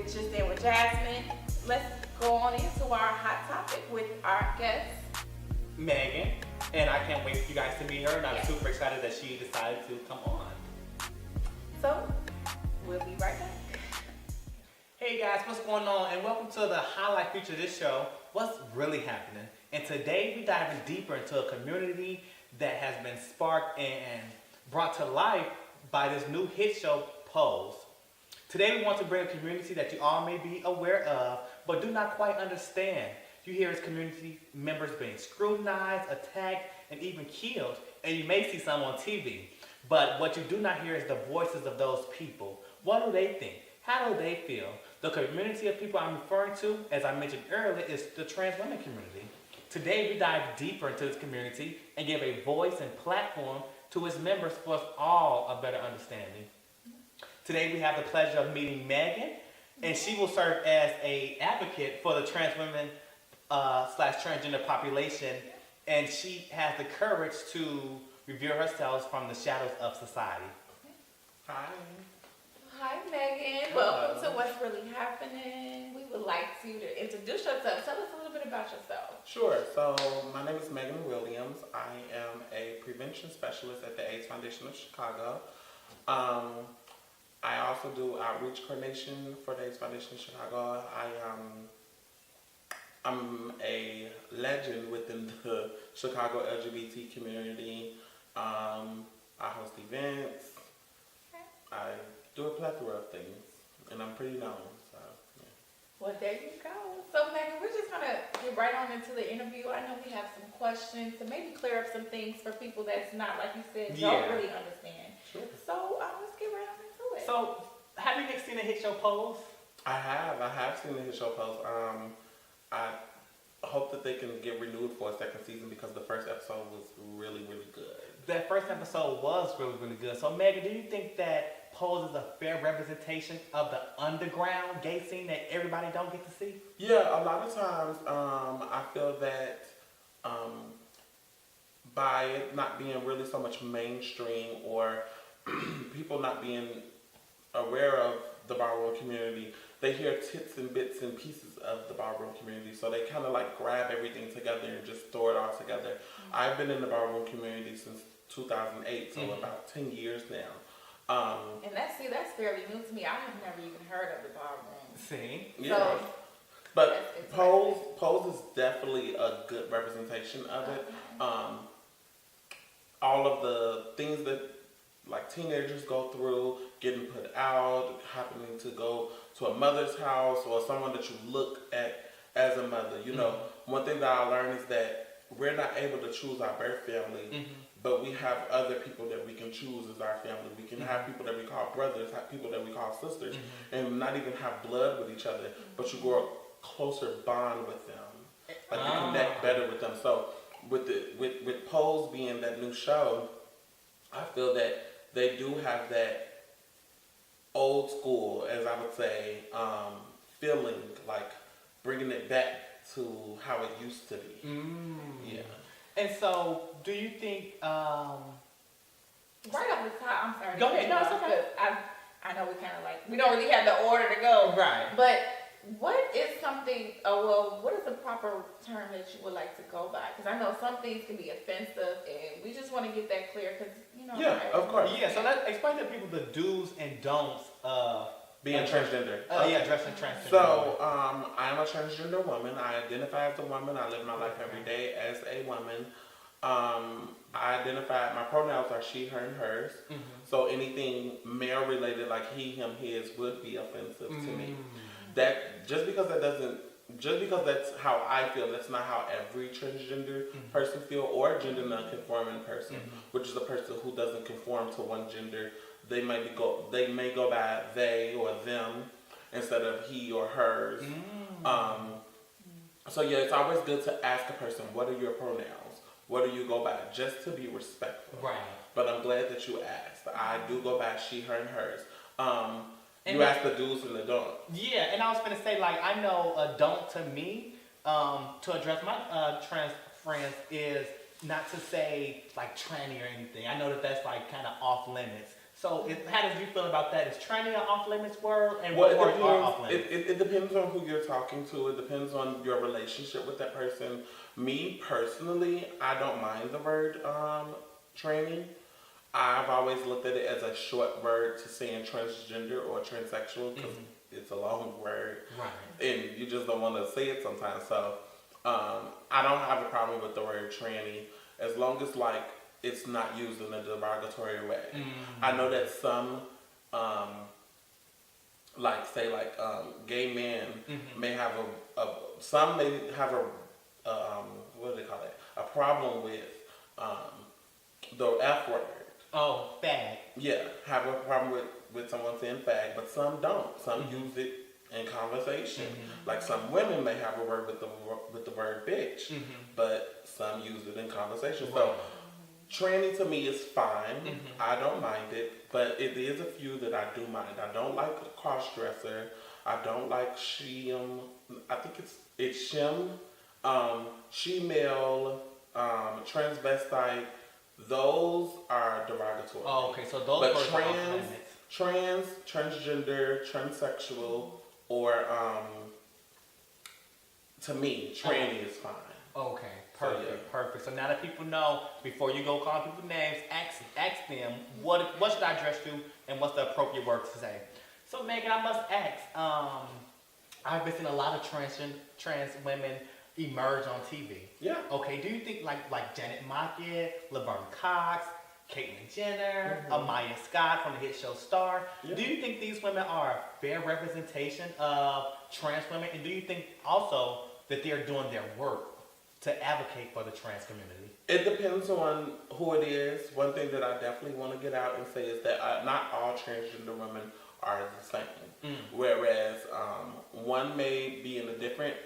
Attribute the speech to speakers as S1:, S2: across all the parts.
S1: with Just In with Jasmine. Let's go on into our hot topic with our guest,
S2: Meghan. And I can't wait for you guys to meet her, and I'm
S1: Yes.
S2: super excited that she decided to come on.
S1: So, we'll be right back.
S2: Hey guys, what's going on? And welcome to the highlight feature of this show, What's Really Happening. And today we're diving deeper into a community that has been sparked and brought to life by this new hit show, Pose. Today we want to bring a community that you all may be aware of, but do not quite understand. You hear its community members being scrutinized, attacked, and even killed, and you may see some on TV. But what you do not hear is the voices of those people. What do they think? How do they feel? The community of people I'm referring to, as I mentioned earlier, is the Transwoman community. Today we dive deeper into this community and give a voice and platform to its members for us all a better understanding. Today we have the pleasure of meeting Meghan, and she will serve as an advocate for the trans women slash transgender population, and she has the courage to reveal herself from the shadows of society.
S3: Hi.
S1: Hi, Meghan. Welcome to What's Really Happening. We would like you to introduce yourself. Tell us a little bit about yourself.
S3: Sure. So my name is Meghan Williams. I am a prevention specialist at the AIDS Foundation of Chicago. I also do outreach coordination for the AIDS Foundation of Chicago. I'm a legend within the Chicago LGBT community. I host events. I do a plethora of things, and I'm pretty known. So, yeah.
S1: Well, there you go. So, Meghan, we're just going to get right on into the interview. I know we have some questions to maybe clear up some things for people that's not, like you said, don't really understand.
S3: Sure.
S1: So, let's get right on into it.
S2: So, have you seen the hit show Pose?
S3: I have seen the hit show Pose. I hope that they can get renewed for a second season because the first episode was really, really good.
S2: That first episode was really, really good. So, Meghan, do you think that Pose is a fair representation of the underground gay scene that everybody don't get to see?
S3: Yeah, a lot of times I feel that by it not being really so much mainstream or people not being aware of the ballroom community, they hear tits and bits and pieces of the ballroom community, so they kind of like grab everything together and just throw it all together. Mm-hmm. I've been in the ballroom community since 2008, so about 10 years now.
S1: And that's fairly new to me. I have never even heard of the ballroom.
S2: See?
S3: Yeah.
S1: So,
S3: but Pose is definitely a good representation of it. All of the things that like teenagers go through, getting put out, happening to go to a mother's house or someone that you look at as a mother. You know, one thing that I learned is that we're not able to choose our birth family, but we have other people that we can choose as our family. We can have people that we call brothers, have people that we call sisters, and not even have blood with each other, but you grow a closer bond with them. Like you connect better with them. So with Pose being that new show, I feel that they do have that old school, as I would say, feeling, like bringing it back to how it used to be. Yeah.
S2: And so, do you think,
S1: right off the top, I'm sorry.
S2: Go ahead. No, it's okay.
S1: I know we kind of like, we don't really have the order to go.
S2: Right.
S1: But what is something, what is the proper term that you would like to go by? Because I know some things can be offensive, and we just want to get that clear, because, you know.
S3: Yeah, of course.
S2: Yeah, so let's explain to people the do's and don'ts of
S3: Being transgender.
S2: Dressing transgender.
S3: So, I am a transgender woman. I identify as a woman. I live my life every day as a woman. I identify, my pronouns are she, her, and hers. So anything male related, like he, him, his, would be offensive to me. That just because that's how I feel, that's not how every transgender person feel, or gender non-conforming person, which is a person who doesn't conform to one gender. They may go by they or them instead of he or hers. So yeah, it's always good to ask a person, what are your pronouns? What do you go by? Just to be respectful.
S2: Right.
S3: But I'm glad that you asked. I do go by she, her, and hers.
S2: And
S3: you asked the do's and the don'ts.
S2: Yeah, and I was going to say, like, I know a don't to me, to address my trans friends, is not to say, like, tranny or anything. I know that that's, like, kind of off limits. So how did you feel about that? Is tranny an off-limits word? And
S3: Well,
S2: what words are off-limits?
S3: it depends on who you're talking to. It depends on your relationship with that person. Me, personally, I don't mind the word tranny. I've always looked at it as a short word to saying transgender or transsexual because it's a long word.
S2: Right.
S3: And you just don't want to say it sometimes. So I don't have a problem with the word tranny as long as like it's not used in a derogatory way. I know that some gay men may have some may have what do they call it? A problem with the F word.
S2: Oh, fag.
S3: Yeah, have a problem with someone saying fag, but some don't. Some use it in conversation. Like some women may have a word with the word bitch, but some use it in conversation. So tranny to me is fine. I don't mind it, but it is a few that I do mind. I don't like a cross-dresser. I don't like I think it's shim, she-male, transvestite. Those are derogatory.
S2: Oh, okay, so those
S3: but
S2: words are off-limits.
S3: transgender, transsexual, or to me, tranny is fine.
S2: Okay, perfect, perfect. So now that people know, before you go calling people names, ask them what should I address you and what's the appropriate words to say. So Meghan, I must ask. I've been seeing a lot of trans women emerge on TV.
S3: Yeah.
S2: Okay, do you think like Janet Mockett, Laverne Cox, Caitlyn Jenner, Amaya Scott from the hit show Star, do you think these women are a fair representation of trans women? And do you think also that they're doing their work to advocate for the trans community?
S3: It depends on who it is. One thing that I definitely want to get out and say is that not all transgender women are the same. Whereas one may be in a different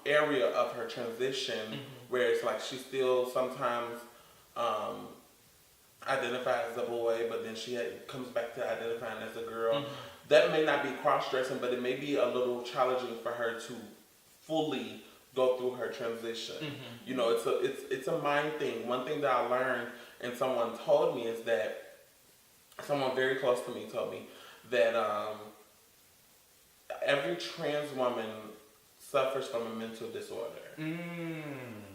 S3: area of her transition, where it's like she still sometimes identifies as a boy, but then she comes back to identifying as a girl. That may not be cross-dressing, but it may be a little challenging for her to fully go through her transition. You know, it's a mind thing. One thing that I learned and someone told me is that someone very close to me told me that every trans woman suffers from a mental disorder.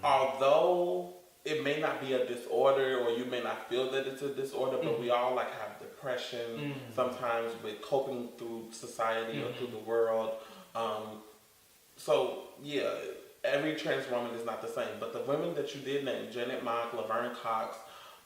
S3: Although it may not be a disorder, or you may not feel that it's a disorder, but we all like have depression sometimes with coping through society or through the world. So yeah, every trans woman is not the same. But the women that you did name, Janet Mock, Laverne Cox,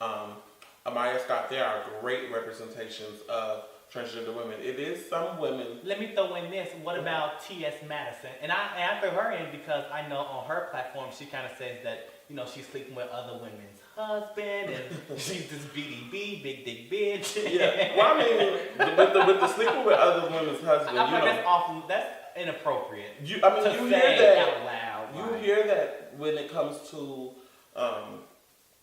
S3: Amaya Scott, they are great representations of transgender women. It is some women.
S2: Let me throw in this. What about T.S. Madison? And I throw her in because I know on her platform she kind of says that, you know, she's sleeping with other women's husband and she's this BDB, big dick bitch.
S3: Yeah. Well, I mean, with the sleeping with other women's husbands,
S2: I find that's awful. That's inappropriate.
S3: You
S2: hear
S3: that
S2: out loud.
S3: You hear that when it comes to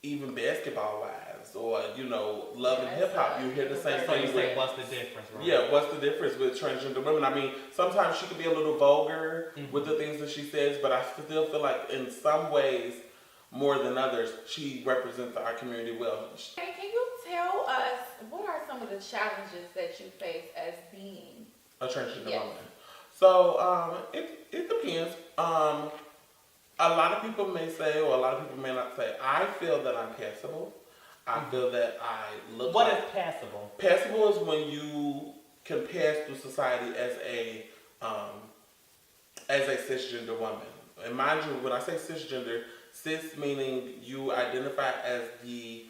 S3: even basketball wives or, you know, love and hip hop. You hear the same thing.
S2: So you say, what's the difference, right?
S3: Yeah, what's the difference with transgender women? I mean, sometimes she could be a little vulgar with the things that she says, but I still feel like in some ways, more than others, she represents our community well.
S1: Hey, can you tell us what are some of the challenges that you face as being
S3: a transgender woman? So it depends. A lot of people may say, or a lot of people may not say, I feel that I'm passable. I feel that I look
S2: What is passable?
S3: Passable is when you can pass through society as a cisgender woman. And mind you, when I say cisgender, cis meaning you identify as the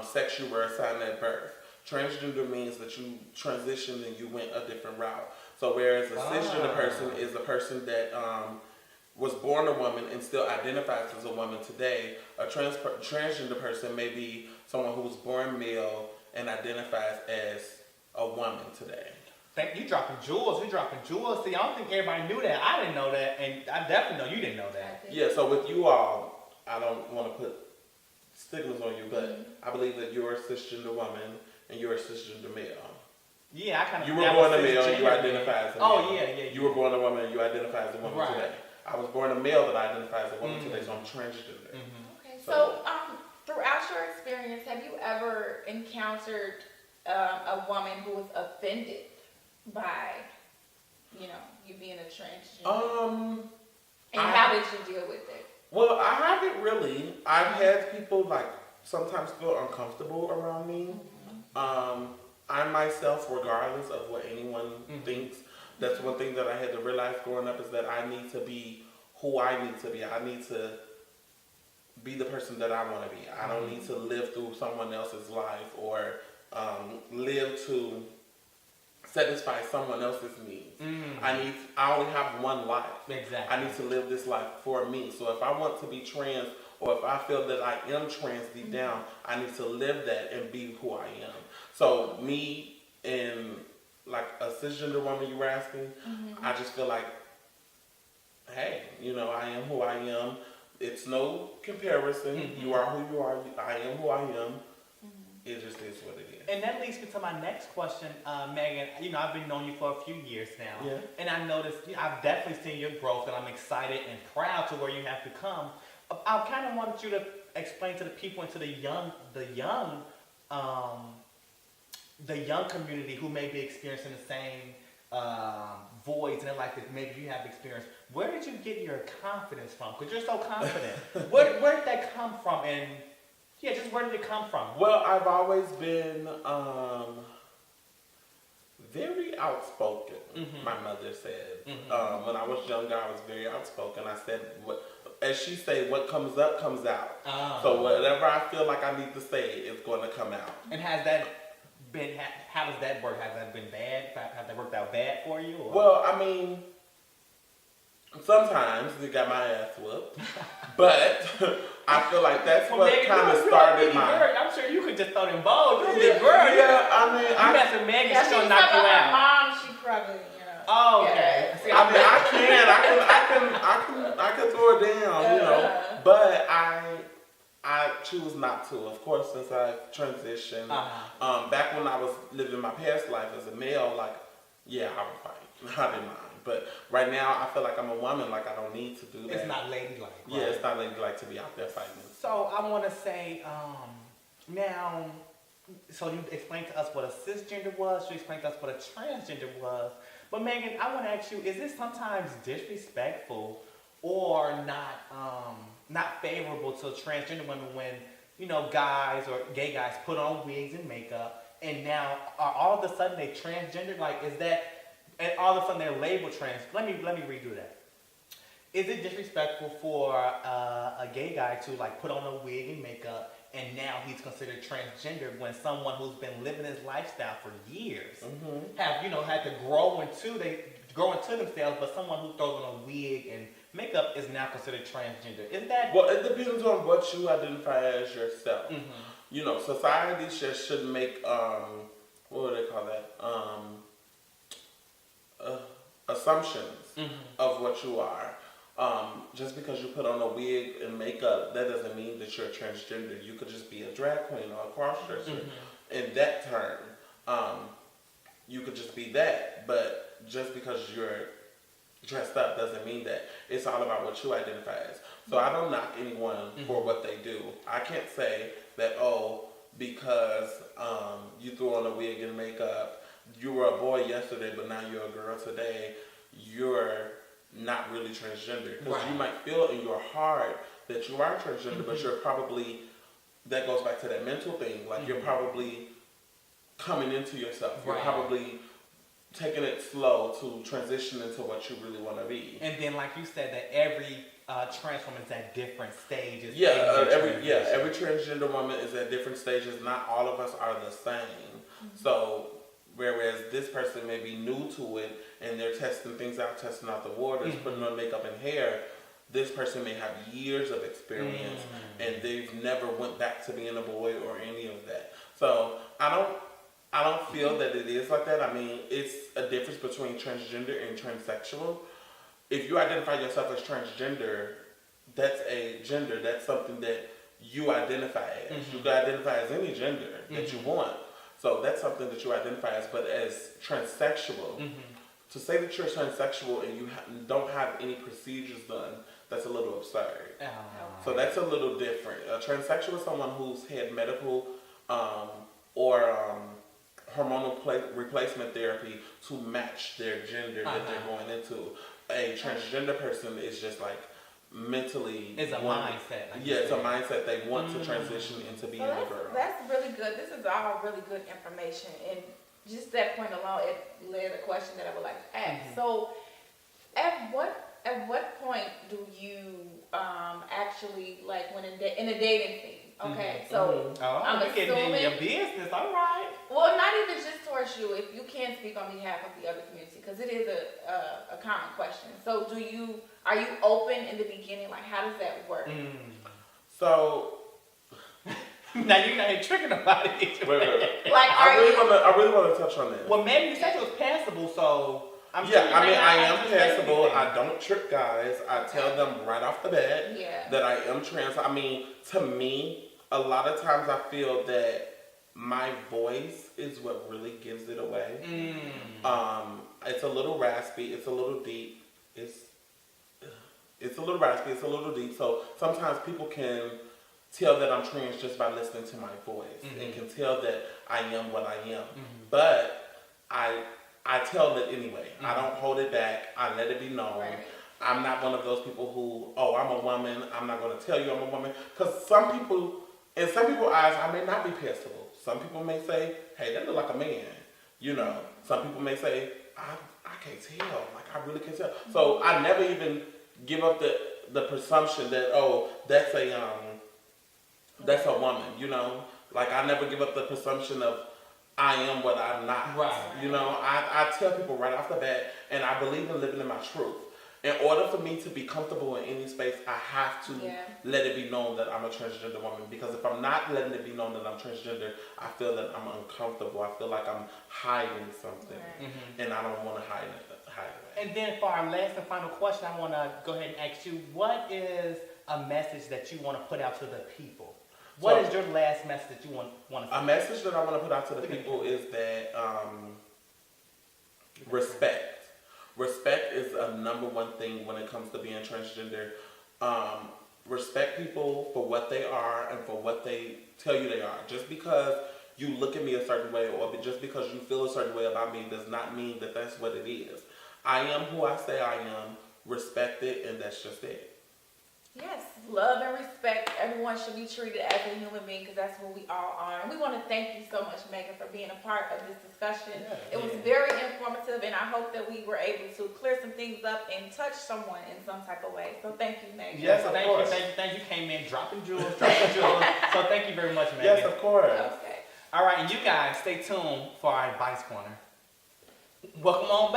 S3: sex you were assigned at birth. Transgender means that you transitioned and you went a different route. So whereas a cisgender person is a person that was born a woman and still identifies as a woman today, a transgender person may be someone who was born male and identifies as a woman today.
S2: Thank you, dropping jewels. You dropping jewels. See, I don't think everybody knew that. I didn't know that, and I definitely know you didn't know that.
S3: Yeah. So with you all, I don't want to put stigmas on you, but I believe that you're a cisgender woman and you're a cisgender male.
S2: Yeah, I kind of.
S3: You were born a male and you identify as a male.
S2: Oh yeah.
S3: You were born a woman and you identify as a woman today. I was born a male that identifies as a woman today, so I'm transgender.
S1: Okay, so throughout your experience, have you ever encountered a woman who was offended by, you being a transgender? And how did you deal with it?
S3: Well, I haven't really. I've had people sometimes feel uncomfortable around me. I myself, regardless of what anyone thinks, that's one thing that I had to realize growing up is that I need to be who I need to be. I need to be the person that I want to be. I don't need to live through someone else's life or live to satisfy someone else's needs. I only have one life.
S2: Exactly.
S3: I need to live this life for me. So if I want to be trans, or if I feel that I am trans deep down, I need to live that and be who I am. So me and a cisgender woman you were asking, I just feel like, hey, I am who I am. It's no comparison. You are who you are. I am who I am. It just is what it is.
S2: And that leads me to my next question, Meghan. I've been knowing you for a few years now, and I noticed I've definitely seen your growth, and I'm excited and proud to where you have become. I kind of wanted you to explain to the people and to the young community who may be experiencing the same voids in their life that maybe you have experienced. Where did you get your confidence from? Because you're so confident. Where did that come from? And just where did it come from?
S3: Well, I've always been very outspoken, my mother said. When I was younger, I was very outspoken. I said, as she said, what comes up, comes out. So whatever I feel like I need to say, it's going to come out.
S2: And has that been, how does that work? Has that been bad? Has that worked out bad for you? Or?
S3: Well, I mean, sometimes it got my ass whooped. But I feel like that's what kind of started my...
S2: I'm sure you could just throw them balls. You're a big girl.
S3: Yeah, I mean...
S2: You got some Meghan, she's going to knock you out.
S1: Mom, she probably,
S2: Oh, okay.
S1: Yeah.
S3: I mean, I can throw it down, but I choose not to. Of course, since I transitioned, back when I was living my past life as a male, I would fight. I didn't mind. But right now, I feel like I'm a woman. I don't need to do that.
S2: It's not ladylike. Right?
S3: Yeah, it's not ladylike to be out there fighting.
S2: So I want to say, now, so you explained to us what a cisgender was. You explained to us what a transgender was. But Meghan, I want to ask you: is this sometimes disrespectful or not favorable to transgender women when guys or gay guys put on wigs and makeup, and now all of a sudden they transgender? Is that? And all of a sudden they're labeled trans. Let me redo that. Is it disrespectful for a gay guy to put on a wig and makeup and now he's considered transgender when someone who's been living his lifestyle for years have had to grow into themselves, but someone who throws on a wig and makeup is now considered transgender? Is that?
S3: Well, it depends on what you identify as yourself. Society just should make what do they call that? Assumptions of what you are. Just because you put on a wig and makeup, that doesn't mean that you're a transgender. You could just be a drag queen or a cross-dresser. In that term, you could just be that. But just because you're dressed up doesn't mean that. It's all about what you identify as. So I don't knock anyone for what they do. I can't say that, because you threw on a wig and makeup, you were a boy yesterday, but now you're a girl today, you're not really transgender. Because you might feel in your heart that you are transgender, but you're probably, that goes back to that mental thing, you're probably coming into yourself. You're probably taking it slow to transition into what you really want to be.
S2: And then, like you said, that every trans woman is at different stages.
S3: Every transgender woman is at different stages. Not all of us are the same. So, whereas this person may be new to it and they're testing things out, testing out the waters, putting on makeup and hair, this person may have years of experience and they've never went back to being a boy or any of that. So I don't feel that it is like that. I mean, it's a difference between transgender and transsexual. If you identify yourself as transgender, that's a gender. That's something that you identify as. You can identify as any gender that you want. So that's something that you identify as. But as transsexual, to say that you're transsexual and you don't have any procedures done, that's a little absurd. So that's a little different. A transsexual is someone who's had medical or hormonal replacement therapy to match their gender that they're going into. A transgender person is just like mentally.
S2: It's a mindset.
S3: Like it's a mindset. They want to transition into being a girl.
S1: That's really good. This is all really good information, and just that point alone, it led a question that I would like to ask. So, at what point do you actually like when in a dating scene? Okay, so I'm
S2: assuming getting in your business. All right.
S1: Well, not even just towards you. If you can speak on behalf of the other community, because it is a common question. So, are you open in the beginning? Like, how does that work?
S3: So.
S2: Now you're not even tricking about it.
S3: Wait.
S1: Like,
S3: I really want to touch on that.
S2: Well, maybe you said it was passable, so
S3: I am passable. I don't trick guys. I tell them right off the bat that I am trans. I mean, to me, a lot of times I feel that my voice is what really gives it away. It's a little raspy. It's a little deep. It's a little raspy. It's a little deep. So sometimes people can tell that I'm trans just by listening to my voice and can tell that I am what I am. But I tell it anyway. I don't hold it back. I let it be known. Right. I'm not one of those people who, I'm a woman, I'm not going to tell you I'm a woman. Because in some people's eyes, I may not be passable. Some people may say, hey, that look like a man. You know, some people may say, I can't tell. Like, I really can't tell. So I never even give up the presumption that, that's a woman, you know? Like, I never give up the presumption of I am what I'm not.
S2: Right.
S3: You know, I tell people right off the bat, and I believe in living in my truth. In order for me to be comfortable in any space, I have to let it be known that I'm a transgender woman. Because if I'm not letting it be known that I'm transgender, I feel that I'm uncomfortable. I feel like I'm hiding something. And I don't want to hide it.
S2: And then for our last and final question, I want to go ahead and ask you, what is a message that you want to put out to the people? What is your last message that you want to say?
S3: A message that I want to put out to the people is that respect. Respect is a number one thing when it comes to being transgender. Respect people for what they are and for what they tell you they are. Just because you look at me a certain way or just because you feel a certain way about me does not mean that that's what it is. I am who I say I am. Respect it, and that's just it.
S1: Yes, love and respect. Everyone should be treated as a human being because that's what we all are. And we want to thank you so much, Meghan, for being a part of this discussion. It was very informative, and I hope that we were able to clear some things up and touch someone in some type of way. So thank you, Meghan.
S2: Yes, thank you. Came in dropping jewels. So thank you very much, Meghan.
S3: Yes, of course.
S1: Okay.
S2: All right, and you guys stay tuned for our advice corner. Welcome on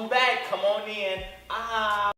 S2: back. Come on in.